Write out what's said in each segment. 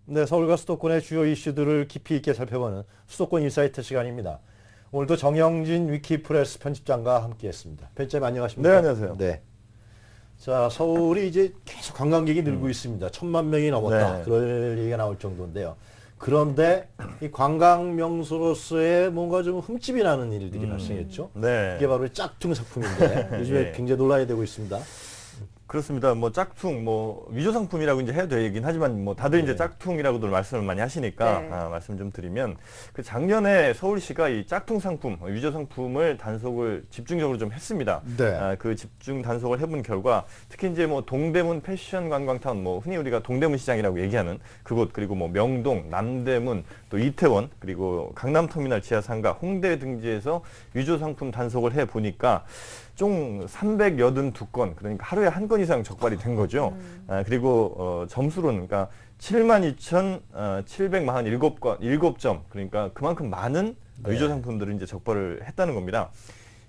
네, 서울과 수도권의 주요 이슈들을 깊이 있게 살펴보는 수도권 인사이트 시간입니다. 오늘도 정영진 위키프레스 편집장과 함께했습니다. 편집장 안녕하십니까? 네, 안녕하세요. 네. 자, 서울이 이제 계속 관광객이 늘고 있습니다. 1,000만 명이 넘었다. 네. 그럴 얘기가 나올 정도인데요. 그런데 이 관광 명소로서의 뭔가 좀 흠집이 나는 일들이 발생했죠. 네. 이게 바로 짝퉁 작품인데 요즘에 예. 굉장히 논란이 되고 있습니다. 그렇습니다. 뭐 짝퉁, 뭐 위조 상품이라고 이제 해야 되긴 하지만 뭐 다들 이제 짝퉁이라고도 말씀을 많이 하시니까 네. 말씀 좀 드리면 그 작년에 서울시가 이 짝퉁 상품, 위조 상품을 단속을 집중적으로 좀 했습니다. 네. 그 집중 단속을 해본 결과 특히 이제 뭐 동대문 패션 관광타운, 뭐 흔히 우리가 동대문 시장이라고 얘기하는 그곳, 그리고 뭐 명동, 남대문, 또 이태원, 그리고 강남터미널 지하상가, 홍대 등지에서 위조 상품 단속을 해 보니까 총 382건, 그러니까 하루에 한 건 이상 적발이 된 거죠. 그리고 점수로는 그러니까 72,747건, 7점, 그러니까 그만큼 많은 위조 상품들을 이제 적발을 했다는 겁니다.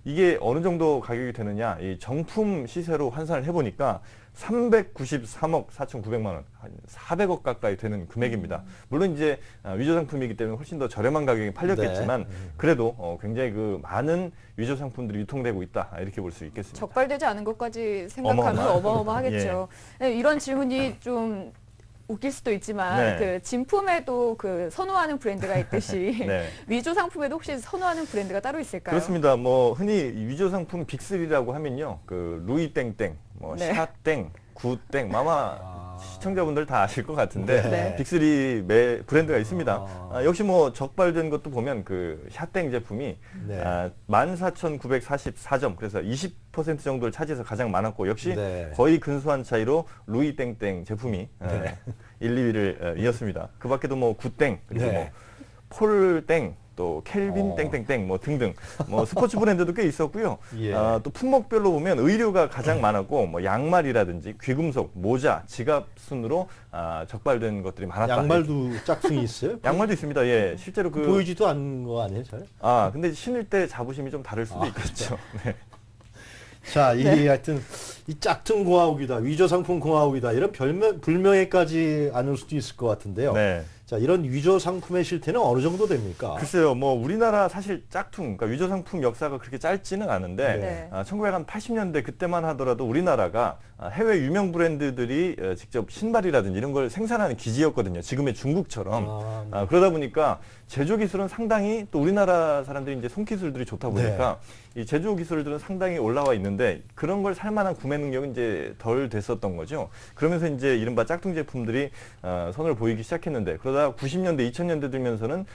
이게 어느 정도 가격이 되느냐, 이 정품 시세로 환산을 해보니까 393억 4,900만 원, 한 400억 가까이 되는 금액입니다. 물론 이제 위조 상품이기 때문에 훨씬 더 저렴한 가격에 팔렸겠지만 네. 그래도 굉장히 그 많은 위조 상품들이 유통되고 있다, 이렇게 볼 수 있겠습니다. 적발되지 않은 것까지 생각하면 어마어마하겠죠. 네, 이런 질문이 좀 웃길 수도 있지만 네. 그 진품에도 그 선호하는 브랜드가 있듯이 네. 위조 상품에도 혹시 선호하는 브랜드가 따로 있을까요? 그렇습니다. 뭐 흔히 위조 상품 빅3라고 하면요, 그 루이 땡땡, 뭐 네. 샤땡, 구땡, 아마 시청자분들 다 아실 것 같은데 네. 빅3 매 브랜드가 있습니다. 역시 뭐 적발된 것도 보면 그 샤땡 제품이 네. 14,944점, 그래서 20% 정도를 차지해서 가장 많았고, 역시 네. 거의 근소한 차이로 루이 땡땡 제품이 1, 2위를 이었습니다. 그 밖에도 뭐 구땡, 그리고 네. 뭐 폴땡, 또 켈빈 땡땡땡 뭐 등등 뭐 스포츠 브랜드도 꽤 있었고요. 예. 또 품목별로 보면 의류가 가장 많았고, 뭐 양말이라든지 귀금속, 모자, 지갑 순으로 적발된 것들이 많았다. 양말도 짝퉁이 있어요? 양말도 있습니다. 예, 실제로 그 보이지도 않는 거 아니에요, 잘? 근데 신을 때 자부심이 좀 다를 수도 있겠죠. 네. 자, 이 하여튼 이 짝퉁 공화국이다, 위조 상품 공화국이다, 이런 불명예까지 안을 수도 있을 것 같은데요. 네. 자, 이런 위조 상품의 실태는 어느 정도 됩니까? 글쎄요, 뭐 우리나라 사실 짝퉁, 그러니까 위조 상품 역사가 그렇게 짧지는 않은데, 네. 1980년대 그때만 하더라도 우리나라가 해외 유명 브랜드들이 직접 신발이라든지 이런 걸 생산하는 기지였거든요. 지금의 중국처럼. 그러다 보니까 제조 기술은 상당히, 또 우리나라 사람들이 이제 손기술들이 좋다 보니까 이 제조 기술들은 상당히 올라와 있는데, 그런 걸 살 만한 구매 능력은 이제 덜 됐었던 거죠. 그러면서 이제 이른바 짝퉁 제품들이 선을 보이기 시작했는데, 그러다 90년대, 2000년대 들면서는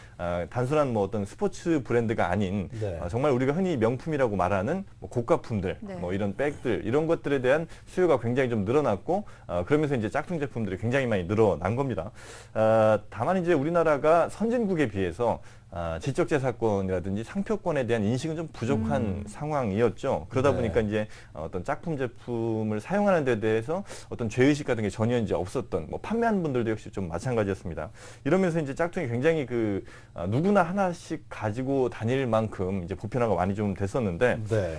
단순한 뭐 어떤 스포츠 브랜드가 아닌 네. 정말 우리가 흔히 명품이라고 말하는 뭐 고가품들, 네. 뭐 이런 백들, 이런 것들에 대한 수요가 굉장히 좀 늘어났고, 그러면서 이제 짝퉁 제품들이 굉장히 많이 늘어난 겁니다. 다만 이제 우리나라가 선진국에 비해서 지적재산권이라든지 상표권에 대한 인식은 좀 부족한 상황이었죠. 그러다 네. 보니까 이제 어떤 짝품 제품을 사용하는 데 대해서 어떤 죄의식 같은 게 전혀 이제 없었던, 뭐 판매하는 분들도 역시 좀 마찬가지였습니다. 이러면서 이제 짝퉁이 굉장히 그 누구나 하나씩 가지고 다닐 만큼 이제 보편화가 많이 좀 됐었는데, 네.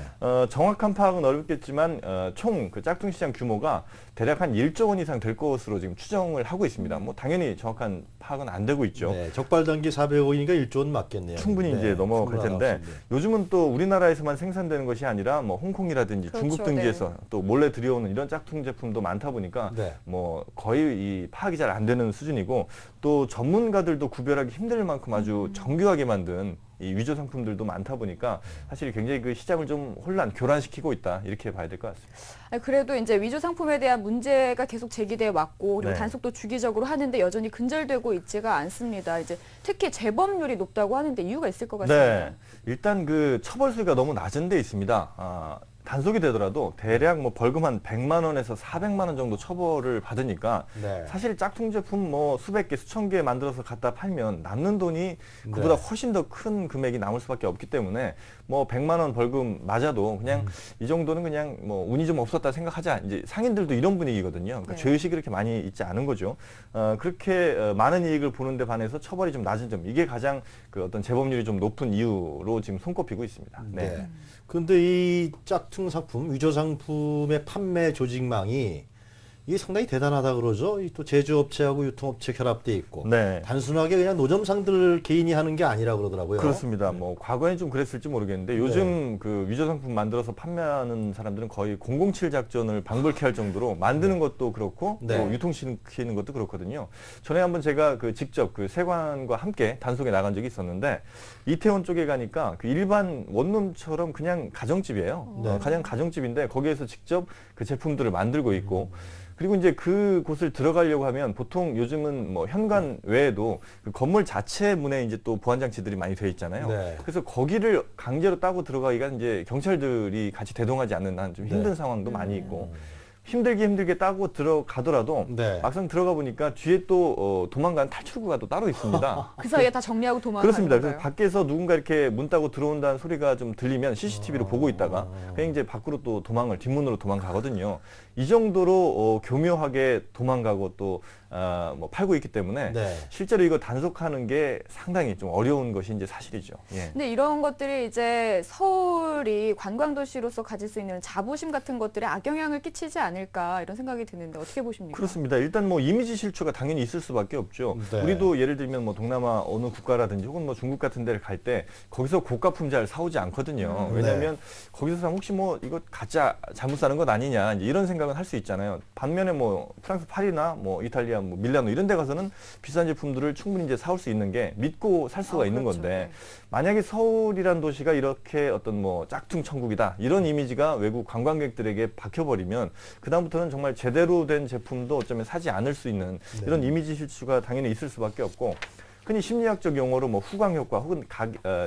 정확한 파악은 어렵겠지만 총 그 짝퉁 시장 규모가 대략 한 1조 원 이상 될 것으로 지금 추정을 하고 있습니다. 뭐 당연히 정확한 파악은 안 되고 있죠. 네. 적발 단기 400억이니까 1조는 맞겠네요. 충분히 이제 넘어갈 충분히 텐데, 나왔습니다. 요즘은 또 우리나라에서만 생산되는 것이 아니라 뭐 홍콩이라든지 그렇죠, 중국 등지에서 또 몰래 들여오는 이런 짝퉁 제품도 많다 보니까 네. 뭐 거의 이 파악이 잘 안 되는 수준이고, 또 전문가들도 구별하기 힘들 만큼 아주 정교하게 만든 이 위조 상품들도 많다 보니까 사실 굉장히 그 시장을 좀 교란시키고 있다, 이렇게 봐야 될 것 같습니다. 그래도 이제 위조 상품에 대한 문제가 계속 제기돼 왔고, 그리고 네. 단속도 주기적으로 하는데 여전히 근절되고 있지가 않습니다. 이제 특히 재범률이 높다고 하는데 이유가 있을 것 같습니다. 네, 일단 그 처벌 수위가 너무 낮은 데 있습니다. 단속이 되더라도 대략 뭐 벌금 한 100만 원에서 400만 원 정도 처벌을 받으니까 네. 사실 짝퉁 제품 뭐 수백 개, 수천 개 만들어서 갖다 팔면 남는 돈이 그보다 훨씬 더 큰 금액이 남을 수밖에 없기 때문에 뭐 100만 원 벌금 맞아도 그냥 이 정도는 그냥 뭐 운이 좀 없었다 생각하자. 이제 상인들도 이런 분위기거든요. 그러니까 네. 죄의식이 그렇게 많이 있지 않은 거죠. 그렇게 많은 이익을 보는 데 반해서 처벌이 좀 낮은 점, 이게 가장 그 어떤 재범률이 좀 높은 이유로 지금 손꼽히고 있습니다. 네. 네. 그런데 이 짝퉁 상품, 위조 상품의 판매 조직망이 이게 상당히 대단하다 그러죠. 이 또 제조업체하고 유통업체 결합돼 있고 네. 단순하게 그냥 노점상들 개인이 하는 게 아니라 그러더라고요. 그렇습니다. 뭐 과거엔 좀 그랬을지 모르겠는데 요즘 그 위조 상품 만들어서 판매하는 사람들은 거의 007 작전을 방불케 할 정도로 만드는 것도 그렇고 네. 또 유통시키는 것도 그렇거든요. 전에 한번 제가 그 직접 그 세관과 함께 단속에 나간 적이 있었는데 이태원 쪽에 가니까 그 일반 원룸처럼 그냥 가정집이에요. 네. 그냥 가정집인데 거기에서 직접 그 제품들을 만들고 있고 그리고 이제 그곳을 들어가려고 하면 보통 요즘은 뭐 현관 외에도 그 건물 자체 문에 이제 또 보안 장치들이 많이 되어 있잖아요. 네. 그래서 거기를 강제로 따고 들어가기가 이제 경찰들이 같이 대동하지 않는 한 좀 힘든 네. 상황도 많이 있고 힘들게 따고 들어가더라도 네. 막상 들어가 보니까 뒤에 또 도망가는 탈출구가 또 따로 있습니다. 그 사이에 다 정리하고 도망가는 그렇습니다. 건가요? 그래서 밖에서 누군가 이렇게 문 따고 들어온다는 소리가 좀 들리면 CCTV로 보고 있다가 그냥 이제 밖으로 또 뒷문으로 도망가거든요. 이 정도로 교묘하게 도망가고 또 뭐 팔고 있기 때문에 네. 실제로 이거 단속하는 게 상당히 좀 어려운 것이 이제 사실이죠. 예. 근데 이런 것들이 이제 서울이 관광도시로서 가질 수 있는 자부심 같은 것들에 악영향을 끼치지 않을까 이런 생각이 드는데 어떻게 보십니까? 그렇습니다. 일단 뭐 이미지 실추가 당연히 있을 수밖에 없죠. 네. 우리도 예를 들면 뭐 동남아 어느 국가라든지 혹은 뭐 중국 같은 데를 갈 때 거기서 고가 품절 사오지 않거든요. 왜냐하면 거기서 사면 혹시 뭐 이거 가짜 잘못 사는 것 아니냐 이제 이런 생각은 할 수 있잖아요. 반면에 뭐 프랑스 파리나 뭐 이탈리아 뭐 밀라노 이런 데 가서는 비싼 제품들을 충분히 이제 사올 수 있는 게 믿고 살 수가 있는 그렇죠. 건데 네. 만약에 서울이란 도시가 이렇게 어떤 뭐 짝퉁 천국이다 이런 이미지가 외국 관광객들에게 박혀버리면 그다음부터는 정말 제대로 된 제품도 어쩌면 사지 않을 수 있는 이런 이미지 실추가 당연히 있을 수밖에 없고 흔히 심리학적 용어로 뭐 후광 효과 혹은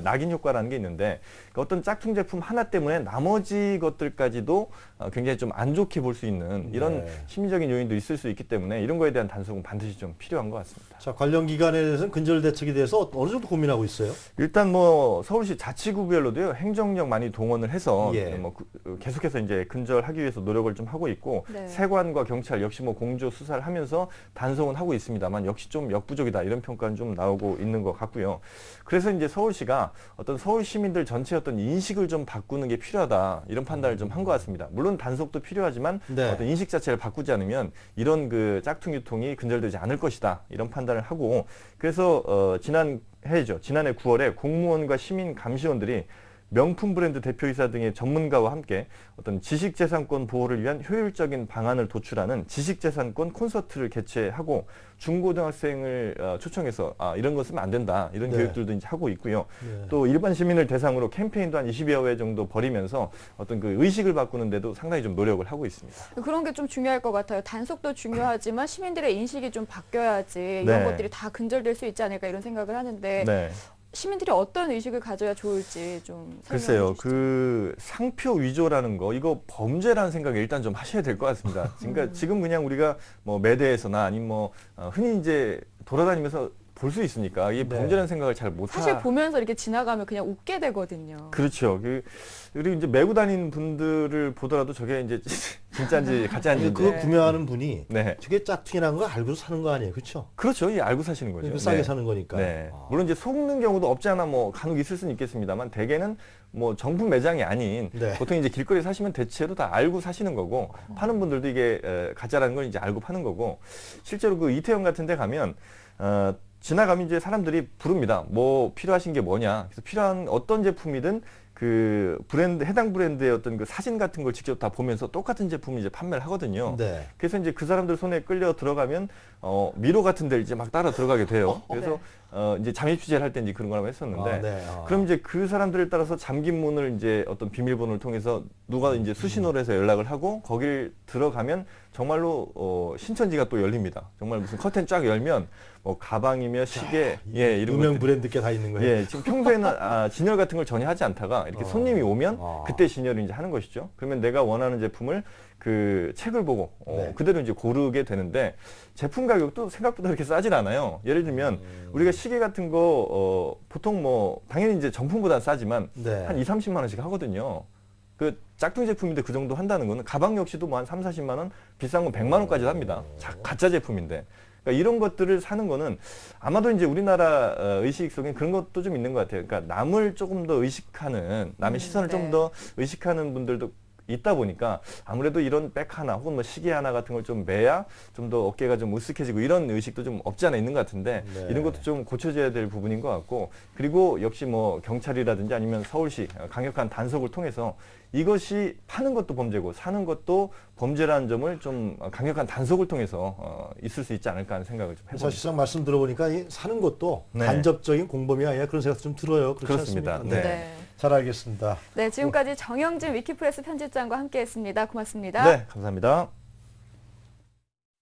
낙인 효과라는 게 있는데 어떤 짝퉁 제품 하나 때문에 나머지 것들까지도 굉장히 좀 안 좋게 볼 수 있는 이런 네. 심리적인 요인도 있을 수 있기 때문에 이런 거에 대한 단속은 반드시 좀 필요한 것 같습니다. 자, 관련 기관에 대해서는 근절 대책에 대해서 어느 정도 고민하고 있어요? 일단 뭐 서울시 자치구별로도요 행정력 많이 동원을 해서 예. 뭐 계속해서 이제 근절하기 위해서 노력을 좀 하고 있고 네. 세관과 경찰 역시 뭐 공조 수사를 하면서 단속은 하고 있습니다만 역시 좀 역부족이다 이런 평가는 좀 나오고 있는 것 같고요. 그래서 이제 서울시가 어떤 서울 시민들 전체 어떤 인식을 좀 바꾸는 게 필요하다 이런 판단을 좀 한 것 같습니다. 물론 단속도 필요하지만 네. 어떤 인식 자체를 바꾸지 않으면 이런 그 짝퉁 유통이 근절되지 않을 것이다 이런 판단을 하고 그래서 지난해 9월에 공무원과 시민 감시원들이 명품 브랜드 대표이사 등의 전문가와 함께 어떤 지식재산권 보호를 위한 효율적인 방안을 도출하는 지식재산권 콘서트를 개최하고 중고등학생을 초청해서 이런 거 쓰면 안 된다 이런 네. 교육들도 이제 하고 있고요. 네. 또 일반 시민을 대상으로 캠페인도 한 20여 회 정도 벌이면서 어떤 그 의식을 바꾸는 데도 상당히 좀 노력을 하고 있습니다. 그런 게 좀 중요할 것 같아요. 단속도 중요하지만 시민들의 인식이 좀 바뀌어야지 이런 네. 것들이 다 근절될 수 있지 않을까 이런 생각을 하는데 네. 시민들이 어떤 의식을 가져야 좋을지 좀 설명해 글쎄요, 주시죠. 그 상표 위조라는 거 이거 범죄라는 생각을 일단 좀 하셔야 될 것 같습니다. 그러니까 지금 그냥 우리가 뭐 매대에서나 아니면 뭐 흔히 이제 돌아다니면서 볼 수 있으니까 이게 네. 범죄라는 생각을 잘 못 사실 보면서 이렇게 지나가면 그냥 웃게 되거든요. 그렇죠. 그리고 이제 메고 다니는 분들을 보더라도 저게 이제 진짜인지 가짜인지 그거 네. 구매하는 분이 네. 저게 짝퉁이라는 걸 알고 사는 거 아니에요, 그렇죠? 그렇죠. 이 알고 사시는 거죠. 싸게 네. 사는 거니까. 네. 아. 물론 이제 속는 경우도 없지 않아 뭐 간혹 있을 수는 있겠습니다만 대개는 뭐 정품 매장이 아닌 네. 보통 이제 길거리 사시면 대체로 다 알고 사시는 거고 파는 분들도 이게 가짜라는 걸 이제 알고 파는 거고 실제로 그 이태원 같은 데 가면 지나가면 이제 사람들이 부릅니다. 뭐 필요하신 게 뭐냐. 그래서 필요한 어떤 제품이든 그 해당 브랜드의 어떤 그 사진 같은 걸 직접 다 보면서 똑같은 제품을 이제 판매를 하거든요. 네. 그래서 이제 그 사람들 손에 끌려 들어가면 미로 같은 데를 이제 막 따라 들어가게 돼요. 그래서 이제 잠입 취재를 할 때 이제 그런 걸 했었는데 아, 네. 그럼 이제 그 사람들을 따라서 잠긴 문을 이제 어떤 비밀번호를 통해서 누가 이제 수신호를 해서 연락을 하고 거길 들어가면 정말로 신천지가 또 열립니다. 정말 무슨 커튼 쫙 열면 뭐 가방이며 시계 이런 유명 것들. 브랜드 게 다 있는 거예요. 예, 지금 평소에는 진열 같은 걸 전혀 하지 않다가 이렇게 손님이 오면 그때 진열을 이제 하는 것이죠. 그러면 내가 원하는 제품을 그 책을 보고 네. 그대로 이제 고르게 되는데 제품 가격도 생각보다 그렇게 싸질 않아요. 예를 들면 우리가 시계 같은 거 보통 뭐 당연히 이제 정품보다 싸지만 네. 한 2, 30만 원씩 하거든요. 그 짝퉁 제품인데 그 정도 한다는 거는 가방 역시도 뭐 한 3, 40만 원, 비싼 건 100만 원까지 합니다. 가짜 제품인데. 그러니까 이런 것들을 사는 거는 아마도 이제 우리나라 의식 속엔 그런 것도 좀 있는 것 같아요. 그러니까 남을 조금 더 의식하는, 남의 시선을 네. 좀 더 의식하는 분들도 있다 보니까 아무래도 이런 백 하나 혹은 뭐 시계 하나 같은 걸 좀 매야 좀 더 어깨가 좀 으쓱해지고 이런 의식도 좀 없지 않아 있는 것 같은데 네. 이런 것도 좀 고쳐져야 될 부분인 것 같고 그리고 역시 뭐 경찰이라든지 아니면 서울시 강력한 단속을 통해서 이것이 파는 것도 범죄고 사는 것도 범죄라는 점을 좀 강력한 단속을 통해서 있을 수 있지 않을까 하는 생각을 좀 해봅니다. 사실상 말씀 들어보니까 이 사는 것도 네. 간접적인 공범이 아니라 그런 생각도 좀 들어요. 그렇지 그렇습니다. 않습니까? 네. 잘 알겠습니다. 네, 지금까지 정영진 위키프레스 편집장과 함께했습니다. 고맙습니다. 네, 감사합니다.